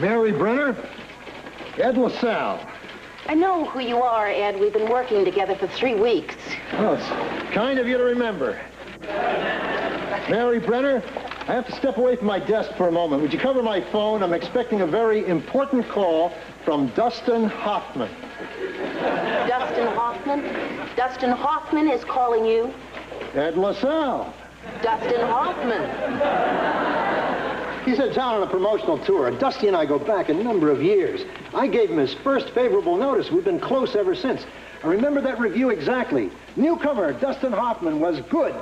Mary Brenner? Ed LaSalle. I know who you are, Ed. We've been working together for 3 weeks. Oh, it's kind of you to remember. Mary Brenner, I have to step away from my desk for a moment. Would you cover my phone? I'm expecting a very important call from Dustin Hoffman. Dustin Hoffman? Dustin Hoffman is calling you? Ed LaSalle. Dustin Hoffman. He's in town on a promotional tour. Dusty and I go back a number of years. I gave him his first favorable notice. We've been close ever since. I remember that review exactly. Newcomer Dustin Hoffman was good.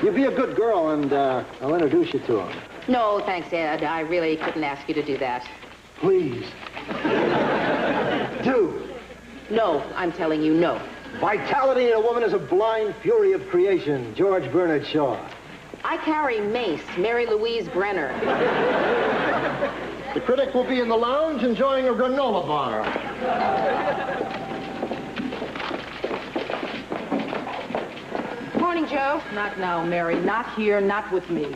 You be a good girl, and I'll introduce you to him. No, thanks, Ed. I really couldn't ask you to do that. Please. Do. No, I'm telling you, no. Vitality in a woman is a blind fury of creation. George Bernard Shaw. I carry Mace, Mary Louise Brenner. The critic will be in the lounge enjoying a granola bar. Morning, Joe. Not now, Mary. Not here, not with me.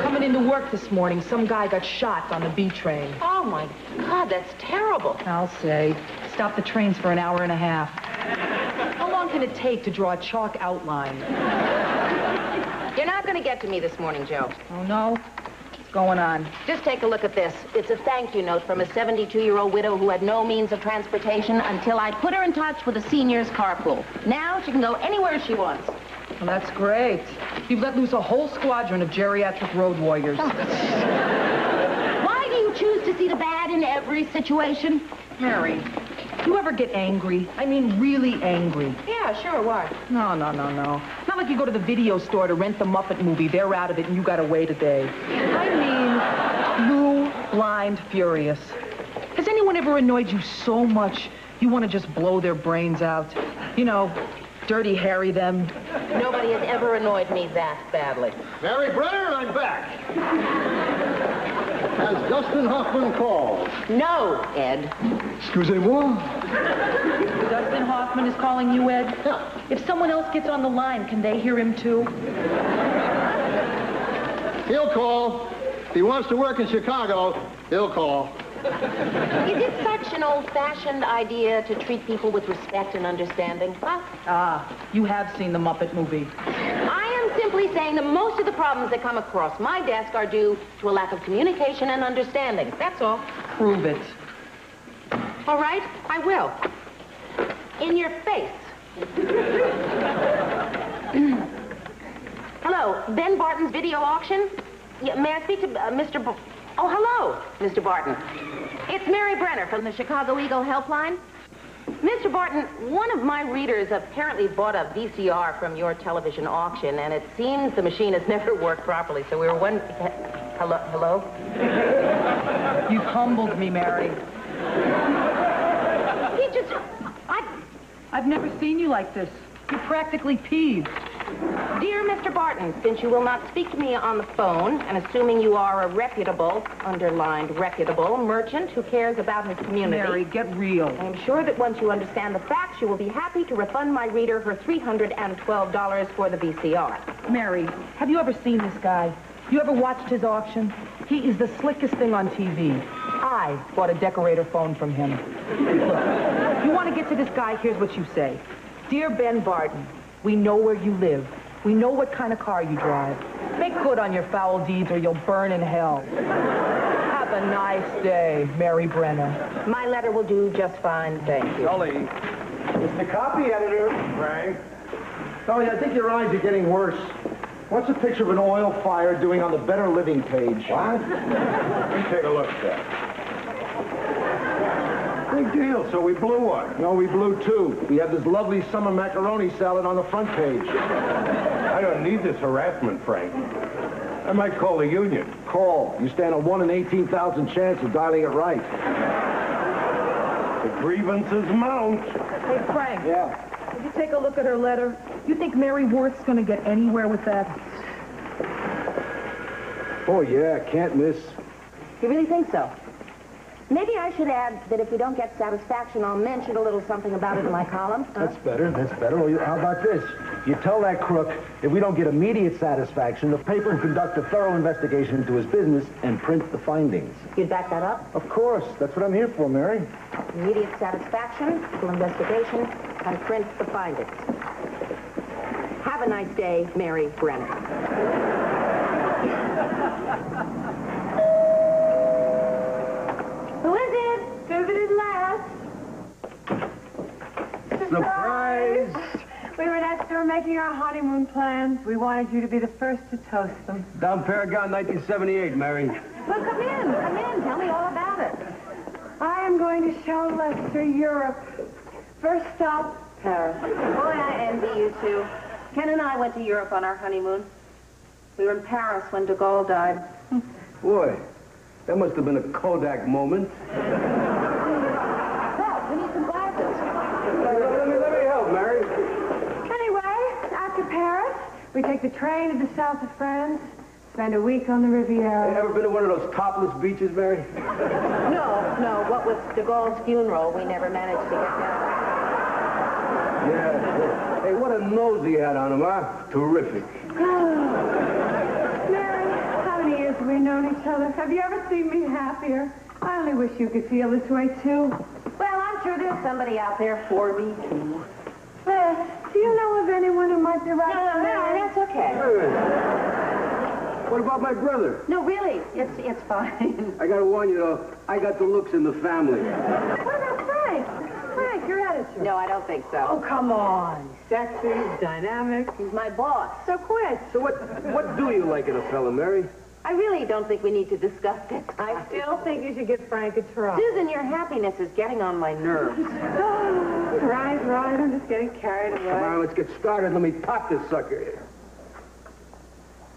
Coming into work this morning, some guy got shot on the B train. Oh, my God, that's terrible. I'll say. Stopped the trains for an hour and a half. How long can it take to draw a chalk outline? You're not going to get to me this morning, Joe. Oh, no? What's going on? Just take a look at this. It's a thank you note from a 72-year-old widow who had no means of transportation until I put her in touch with a seniors carpool. Now she can go anywhere she wants. Well, that's great. You've let loose a whole squadron of geriatric road warriors. Why do you choose to see the bad in every situation? Mary, you ever get angry? I mean, really angry. Yeah, sure, why? No. Not like you go to the video store to rent the Muppet movie, they're out of it, and you gotta wait a day. I mean, blue, blind, furious. Has anyone ever annoyed you so much you want to just blow their brains out? You know, Dirty Harry them. Nobody has ever annoyed me that badly. Mary Brenner, I'm back. Has Dustin Hoffman called? No, Ed. Excusez-moi? Dustin Hoffman is calling you, Ed? Yeah. If someone else gets on the line, can they hear him too? He'll call. If he wants to work in Chicago, he'll call. Is it such an old-fashioned idea to treat people with respect and understanding? Huh? Ah, you have seen the Muppet movie. I am simply saying that most of the problems that come across my desk are due to a lack of communication and understanding. That's all. Prove it. All right, I will. In your face. Hello, Ben Barton's video auction? Yeah, may I speak to Mr. Oh, hello, Mr. Barton. It's Mary Brenner from the Chicago Eagle Helpline. Mr. Barton, one of my readers apparently bought a VCR from your television auction, and it seems the machine has never worked properly, so we were wondering... Hello? You've humbled me, Mary. He just... I've never seen you like this. You're practically peeved. Dear Mr. Barton, since you will not speak to me on the phone, and assuming you are a reputable, underlined reputable, merchant who cares about his community... Mary, get real. I am sure that once you understand the facts, you will be happy to refund my reader her $312 for the VCR. Mary, have you ever seen this guy? You ever watched his auction? He is the slickest thing on TV. I bought a decorator phone from him. Look, you want to get to this guy, here's what you say. Dear Ben Barton, we know where you live. We know what kind of car you drive. Make good on your foul deeds or you'll burn in hell. Have a nice day, Mary Brenner. My letter will do just fine, thank you. Sully. It's the copy editor, Frank. Sully, I think your eyes are getting worse. What's a picture of an oil fire doing on the Better Living page? What? Let me take a look at that. Big deal, so we blew one. No, we blew two. We had this lovely summer macaroni salad on the front page. I don't need this harassment, Frank. I might call the union. Call. You stand a 1 in 18,000 chance of dialing it right. The grievances mount. Hey, Frank. Yeah. Did you take a look at her letter? You think Mary Worth's going to get anywhere with that? Oh, yeah, can't miss. You really think so? Maybe I should add that if we don't get satisfaction, I'll mention a little something about it in my column. Huh? That's better. Well, how about this? You tell that crook, if we don't get immediate satisfaction, the paper will conduct a thorough investigation into his business and print the findings. You'd back that up? Of course. That's what I'm here for, Mary. Immediate satisfaction, full investigation, and print the findings. Have a nice day, Mary Brenner. Who is it? Susan at last. Surprise! We were at store making our honeymoon plans. We wanted you to be the first to toast them. Down Paragon, 1978, Mary. Well, come in. Tell me all about it. I am going to show Lester Europe. First stop, Paris. Boy, I envy you two. Ken and I went to Europe on our honeymoon. We were in Paris when de Gaulle died. Boy, that must have been a Kodak moment. Well, we need some glasses. Let me help, Mary. Anyway, after Paris, we take the train to the south of France, spend a week on the Riviera. Ever been to one of those topless beaches, Mary? No. What with de Gaulle's funeral, we never managed to get down. Yeah. Hey, what a nose he had on him, huh? Terrific. Mary, how many years have we known each other? Have you ever seen me happier? I only wish you could feel this way, too. Well, I'm sure there's somebody out there for me, too. Les, do you know of anyone who might be right for No, Mary? that's okay. Hey. What about my brother? No, really, it's fine. I gotta warn you, though, I got the looks in the family. What about Frank? Frank, your editor. No, I don't think so. Oh, come on. Sexy, dynamic. He's my boss. So quit. So what do you like in a fella, Mary? I really don't think we need to discuss this. I still think you should give Frank a try. Susan, your happiness is getting on my nerves. Right. I'm just getting carried away. Come on, let's get started. Let me pop this sucker here.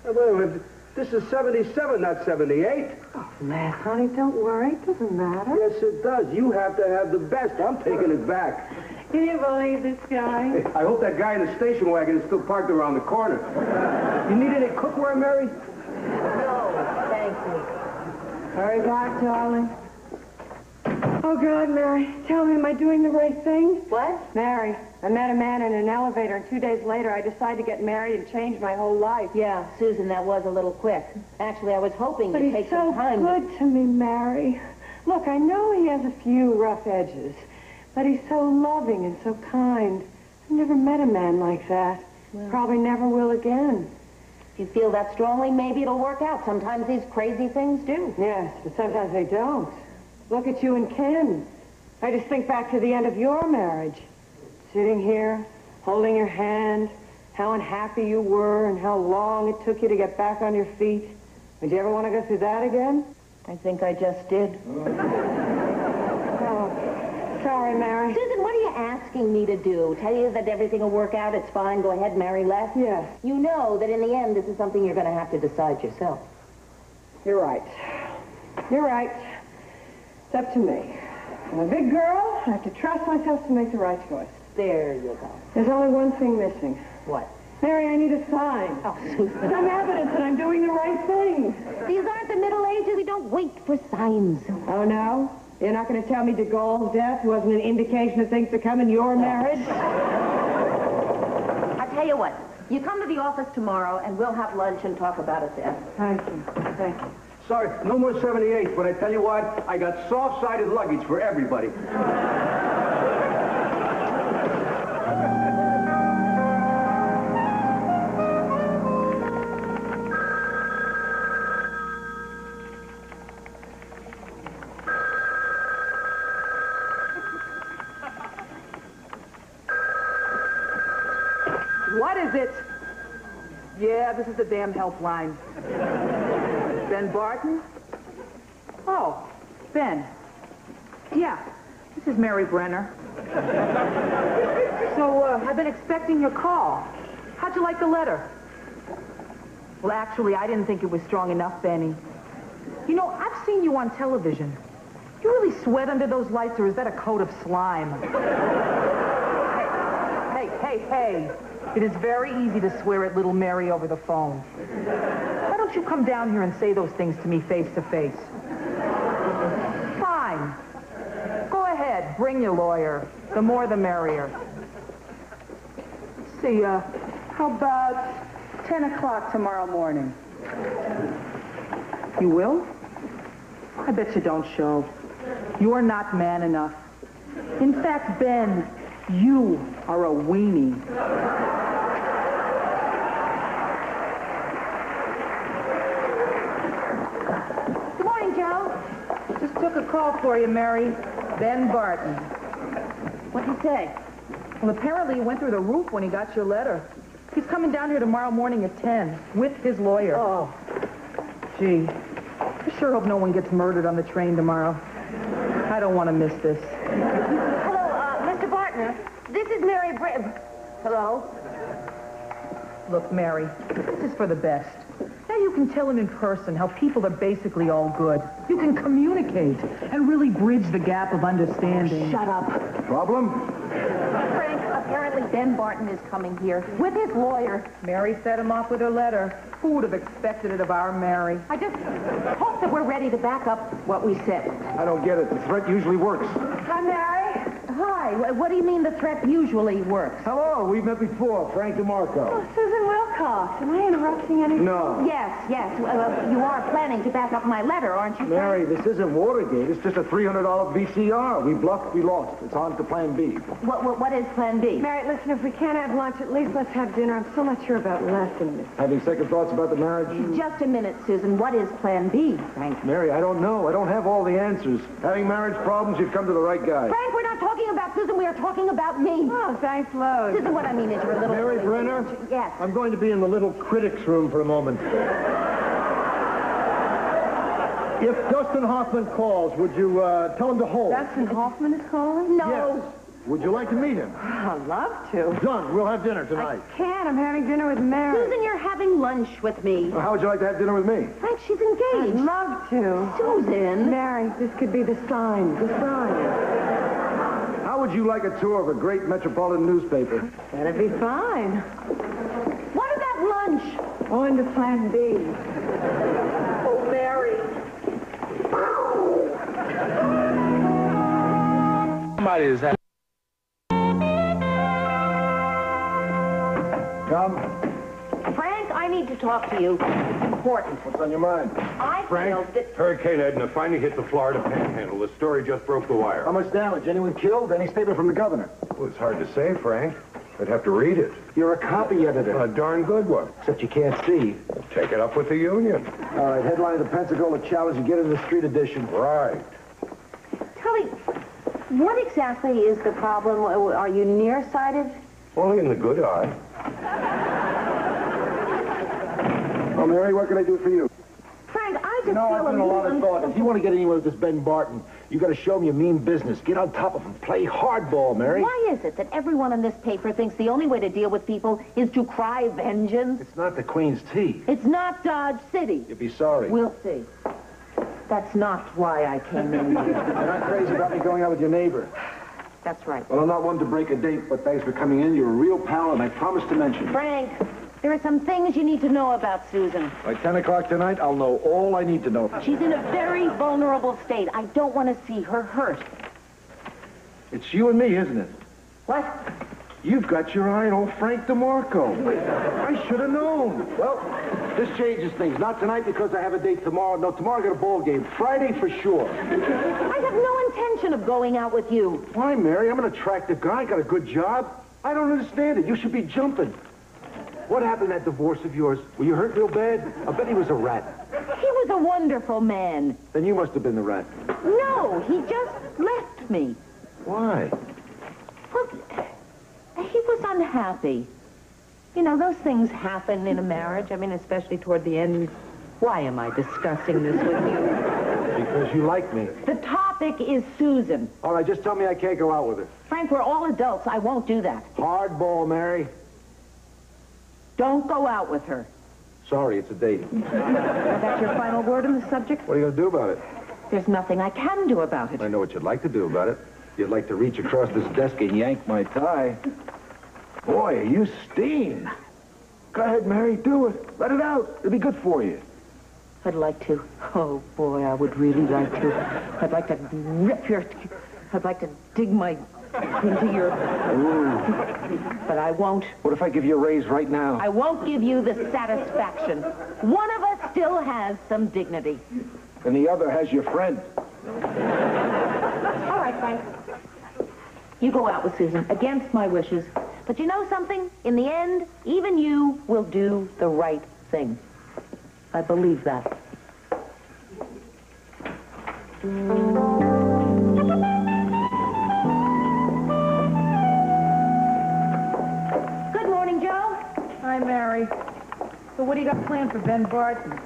Hey, wait a minute. This is 77, not 78. Oh, Les, honey, don't worry. It doesn't matter. Yes, it does. You have to have the best. I'm taking it back. Can you believe this guy? Hey, I hope that guy in the station wagon is still parked around the corner. You need any cookware, Mary? No, thank you. Hurry back, darling. Oh, God, Mary, tell me, am I doing the right thing? What? Mary, I met a man in an elevator, and 2 days later, I decided to get married and change my whole life. Yeah, Susan, that was a little quick. Actually, I was hoping But you'd he's take some so time. good to me, Mary. Look, I know he has a few rough edges, but he's so loving and so kind. I've never met a man like that. Well. Probably never will again. If you feel that strongly, maybe it'll work out. Sometimes these crazy things do. Yes, but sometimes they don't. Look at you and Ken. I just think back to the end of your marriage. Sitting here, holding your hand, how unhappy you were and how long it took you to get back on your feet. Would you ever want to go through that again? I think I just did. Oh, sorry, Mary. Susan, what are you asking me to do? Tell you that everything will work out, it's fine, go ahead, marry Les? Yes. You know that in the end, this is something you're going to have to decide yourself. You're right. You're right. It's up to me. I'm a big girl. I have to trust myself to make the right choice. There you go. There's only one thing missing. What? Mary, I need a sign. Oh, Susan. Some evidence that I'm doing the right thing. These aren't the Middle Ages. We don't wait for signs. Oh, no? You're not going to tell me de Gaulle's death wasn't an indication of things to come in your marriage? I'll tell you what. You come to the office tomorrow, and we'll have lunch and talk about it then. Thank you. Thank you. Sorry, no more 78, but I tell you what, I got soft-sided luggage for everybody. What is it? Yeah, this is the damn helpline. Ben Barton? Oh, Ben. Yeah, this is Mary Brenner. So, I've been expecting your call. How'd you like the letter? Well, actually, I didn't think it was strong enough, Benny. You know, I've seen you on television. You really sweat under those lights, or is that a coat of slime? Hey. It is very easy to swear at little Mary over the phone. Why don't you come down here and say those things to me face to face? Fine. Go ahead, bring your lawyer. The more the merrier. See, How about 10 o'clock tomorrow morning? You will? I bet you don't show. You're not man enough. In fact, Ben, you are a weenie. Good morning, Joe. Just took a call for you, Mary. Ben Barton. What'd he say? Well, apparently he went through the roof when he got your letter. He's coming down here tomorrow morning at 10 with his lawyer. Oh. Gee, I sure hope no one gets murdered on the train tomorrow. I don't want to miss this. Hello, Mr. Barton. This is Mary Hello? Look, Mary, this is for the best. Now you can tell him in person how people are basically all good. You can communicate and really bridge the gap of understanding. Shut up. Problem? Frank, apparently Ben Barton is coming here with his lawyer. Mary set him off with her letter. Who would have expected it of our Mary? I just hope that we're ready to back up what we said. I don't get it. The threat usually works. Hi, Mary. Hi. What do you mean the threat usually works? Hello, we've met before. Frank DeMarco. Susan Wilcox, am I interrupting anything? No. Yes. You are planning to back up my letter, aren't you, Frank? Mary, this isn't Watergate. It's just a $300 VCR. We bluffed, we lost. It's on to plan B. What is plan B? Mary, listen, if we can't have lunch, at least let's have dinner. I'm still not sure about lessons. Having second thoughts about the marriage? Just a minute, Susan. What is plan B, Frank? Mary, I don't know. I don't have all the answers. Having marriage problems, you've come to the right guy. Frank, we're not talking about Susan. We are talking about me. Oh, thanks, Lois. Susan, what I mean is you're a little... Mary Brenner? Yes. I'm going to be in the little critics room for a moment. If Dustin Hoffman calls, would you tell him to hold? Dustin Hoffman is calling? No. Yes. Would you like to meet him? I'd love to. Done. We'll have dinner tonight. I can't. I'm having dinner with Mary. Susan, you're having lunch with me. How would you like to have dinner with me? Frank, she's I'd engaged. love to. Susan. Mary, this could be the sign. The sign. How would you like a tour of a great metropolitan newspaper? That'd be fine. What about lunch? On to plan B. Oh, Mary. Somebody is having... Come. Frank, I need to talk to you. It's important. What's on your mind? I feel Frank, that... Hurricane Edna finally hit the Florida Panhandle. The story just broke the wire. How much damage? Anyone killed? Any statement from the governor? Well, it's hard to say, Frank. I'd have to read it. You're a copy editor. A darn good one. Except you can't see. Take it up with the union. All right, headline of the Pensacola Challenge and get it in the street edition. Right. Tell me, what exactly is the problem? Are you nearsighted? Only in the good eye. Oh, Mary, what can I do for you? Frank, I just No, feel I've been a lot of thought. If you want to get anywhere with this Ben Barton, you got to show him you mean business. Get on top of him. Play hardball, Mary. Why is it that everyone in this paper thinks the only way to deal with people is to cry vengeance? It's not the Queen's tea. It's not Dodge City. You'd be sorry. We'll see. That's not why I came in here. You're not crazy about me going out with your neighbor. That's right. Well, I'm not one to break a date, but thanks for coming in. You're a real pal, and I promise to mention it. Frank, there are some things you need to know about Susan. By 10 o'clock tonight, I'll know all I need to know. She's in a very vulnerable state. I don't want to see her hurt. It's you and me, isn't it? What? You've got your eye on old Frank DeMarco. I should have known. Well, this changes things. Not tonight because I have a date tomorrow. No, tomorrow I got a ball game. Friday for sure. I have no intention of going out with you. Why, Mary? I'm an attractive guy. Got a good job. I don't understand it. You should be jumping. What happened to that divorce of yours? Were you hurt real bad? I bet he was a rat. He was a wonderful man. Then you must have been the rat. No, he just left me. Why? Well, he was unhappy. You know, those things happen in a marriage. I mean, especially toward the end. Why am I discussing this with you? Because you like me. The topic is Susan. All right, just tell me I can't go out with her. Frank, we're all adults. I won't do that. Hardball, Mary. Don't go out with her. Sorry, it's a date. That's your final word on the subject? What are you going to do about it? There's nothing I can do about it. I know what you'd like to do about it. You'd like to reach across this desk and yank my tie. Boy, are you steam. Go ahead, Mary, do it. Let it out. It'll be good for you. I'd like to. Oh, boy, I would really like to. I'd like to rip your... I'd like to dig my into your... But I won't. What if I give you a raise right now? I won't give you the satisfaction. One of us still has some dignity. And the other has your friend. All right, Frank. You go out with Susan, against my wishes. But you know something? In the end, even you will do the right thing. I believe that. Good morning, Joe. Hi, Mary. So what do you got planned for Ben Barton?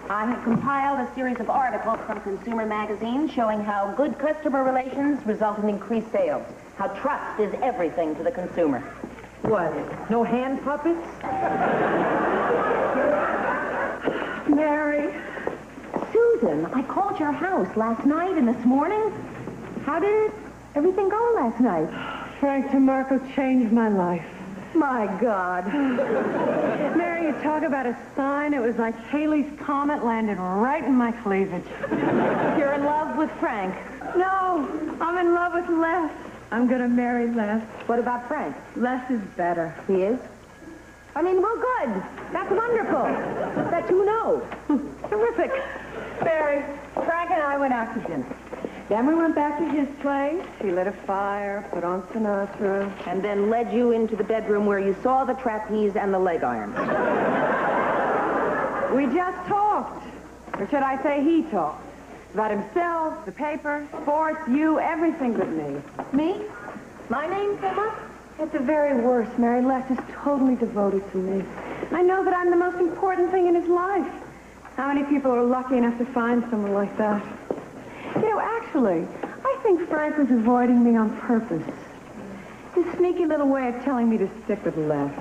I have compiled a series of articles from Consumer Magazine showing how good customer relations result in increased sales. How trust is everything to the consumer. What? No hand puppets? Mary. Susan, I called your house last night and this morning. How did everything go last night? Frank DeMarco changed my life. My God. Mary, you talk about a sign. It was like Halley's Comet landed right in my cleavage. You're in love with Frank. No, I'm in love with Les. I'm going to marry Les. What about Frank? Les is better. He is? I mean, well, good. That's wonderful. That you know. Terrific. Mary, Frank and I went out to dinner. Then we went back to his place. He lit a fire, put on Sinatra. And then led you into the bedroom where you saw the trapeze and the leg irons. We just talked. Or should I say he talked. About himself, the paper, sports, you, everything but me. Me? My name came up? At the very worst, Mary, Les is totally devoted to me. I know that I'm the most important thing in his life. How many people are lucky enough to find someone like that? You know, actually, I think Frank was avoiding me on purpose. His sneaky little way of telling me to stick with Les.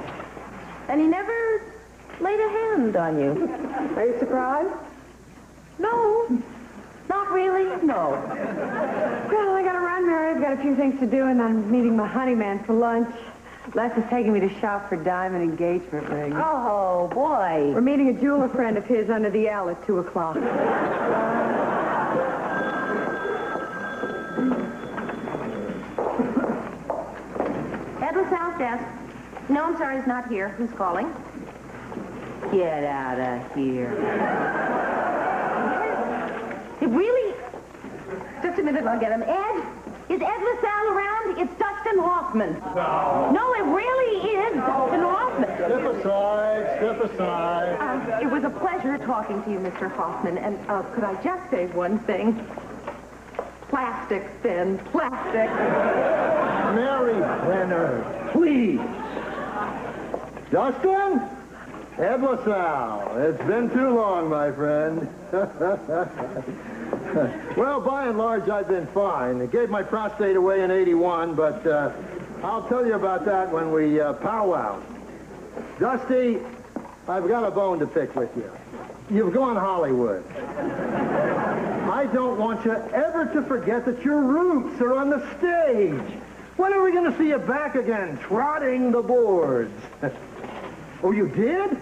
And he never laid a hand on you. Are you surprised? No. Not really, no. Well, I gotta run, Mary. I've got a few things to do, and I'm meeting my honeyman for lunch. Les is taking me to shop for diamond engagement rings. Oh, boy. We're meeting a jeweler friend of his under the L at 2 o'clock. Ed LaSalle's desk. No, I'm sorry, he's not here. Who's calling? Get out of here. Really? Just a minute, I'll get him. Ed? Is Ed LaSalle around? It's Dustin Hoffman. No, it really is Dustin Hoffman. Step aside. It was a pleasure talking to you, Mr. Hoffman. And could I just say one thing? Plastic, Finn, plastic. Mary Brenner, please. Dustin? Ed LaSalle. It's been too long, my friend. Well, by and large, I've been fine. I gave my prostate away in '81, but I'll tell you about that when we powwow. Dusty, I've got a bone to pick with you. You've gone Hollywood. I don't want you ever to forget that your roots are on the stage. When are we going to see you back again, trotting the boards? Oh, you did?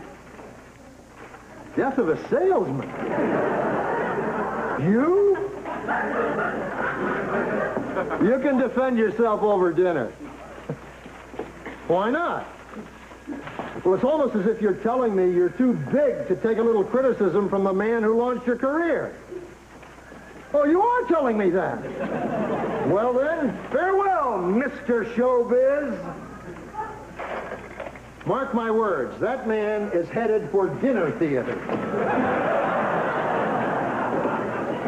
Death of a salesman. You? You can defend yourself over dinner. Why not? Well, it's almost as if you're telling me you're too big to take a little criticism from the man who launched your career. Oh, you are telling me that. Well, then, farewell, Mr. Showbiz. Mark my words, that man is headed for dinner theater.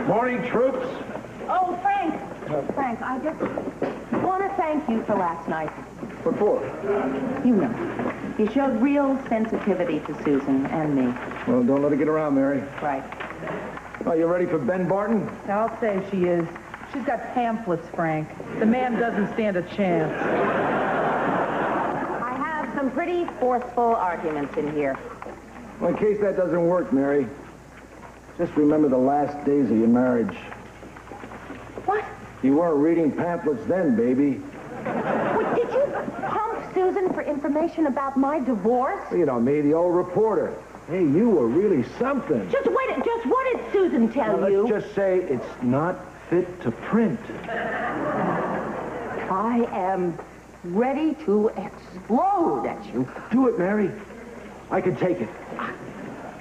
Morning, troops. Oh, Frank. Frank, I just want to thank you for last night. What for? You know, you showed real sensitivity to Susan and me. Well, don't let it get around, Mary. Right. Oh, you ready for Ben Barton? I'll say she is. She's got pamphlets, Frank. The man doesn't stand a chance. I have some pretty forceful arguments in here. Well, in case that doesn't work, Mary, just remember the last days of your marriage. What? You weren't reading pamphlets then, baby. What, did you pump Susan for information about my divorce? You know me, the old reporter. Hey, you were really something. Just wait, just what did Susan tell Now, you? let's just say it's not fit to print. I am ready to explode at you. Do it, Mary. I can take it.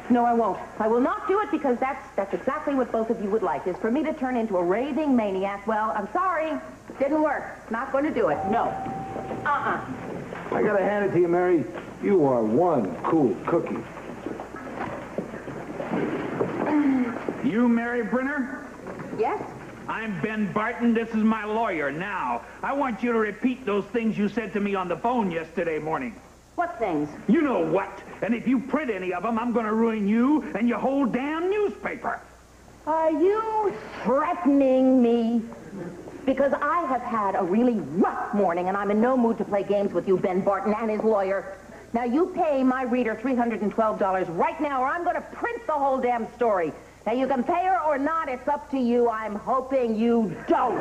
No, I won't. I will not do it because that's exactly what both of you would like, is for me to turn into a raving maniac. Well, I'm sorry. Didn't work. Not going to do it. No. I gotta hand it to you, Mary. You are one cool cookie. You, Mary Brenner? Yes? I'm Ben Barton. This is my lawyer. Now, I want you to repeat those things you said to me on the phone yesterday morning. What things? You know what. And if you print any of them, I'm going to ruin you and your whole damn newspaper. Are you threatening me? Because I have had a really rough morning, and I'm in no mood to play games with you, Ben Barton and his lawyer. Now, you pay my reader $312 right now, or I'm going to print the whole damn story. Now, you can pay her or not. It's up to you. I'm hoping you don't.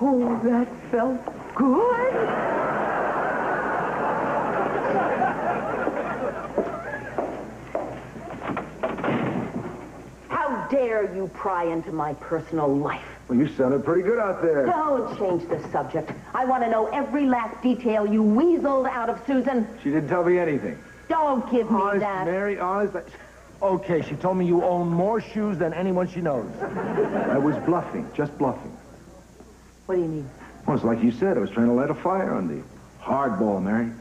Oh, that felt good. How dare you pry into my personal life? Well, you sounded pretty good out there. Don't change the subject. I want to know every last detail you weaseled out of Susan. She didn't tell me anything. Don't give me Honest, that. Mary, honest. Okay, she told me you own more shoes than anyone she knows. I was bluffing, just bluffing. What do you mean? Well, it's like you said. I was trying to light a fire on the hardball, Mary.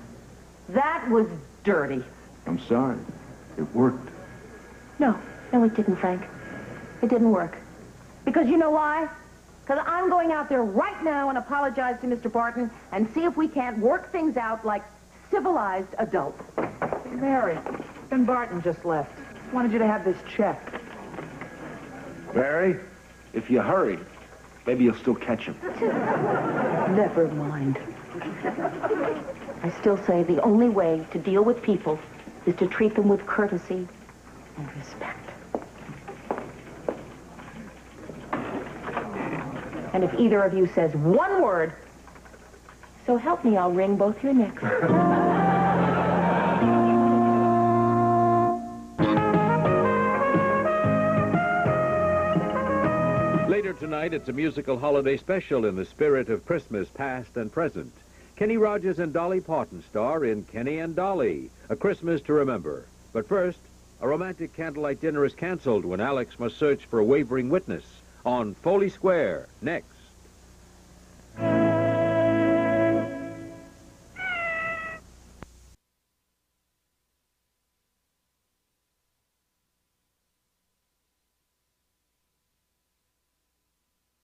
That was dirty. I'm sorry. It worked. No, it didn't, Frank. It didn't work. Because you know why? Because I'm going out there right now and apologize to Mr. Barton and see if we can't work things out like civilized adults. Mary, Ben Barton just left. Wanted you to have this check. Mary, if you hurry, maybe you'll still catch him. Never mind. I still say the only way to deal with people is to treat them with courtesy and respect. And if either of you says one word, so help me, I'll wring both your necks. Later tonight, it's a musical holiday special in the spirit of Christmas past and present. Kenny Rogers and Dolly Parton star in Kenny and Dolly, A Christmas to Remember. But first, a romantic candlelight dinner is canceled when Alex must search for a wavering witness on Foley Square, next.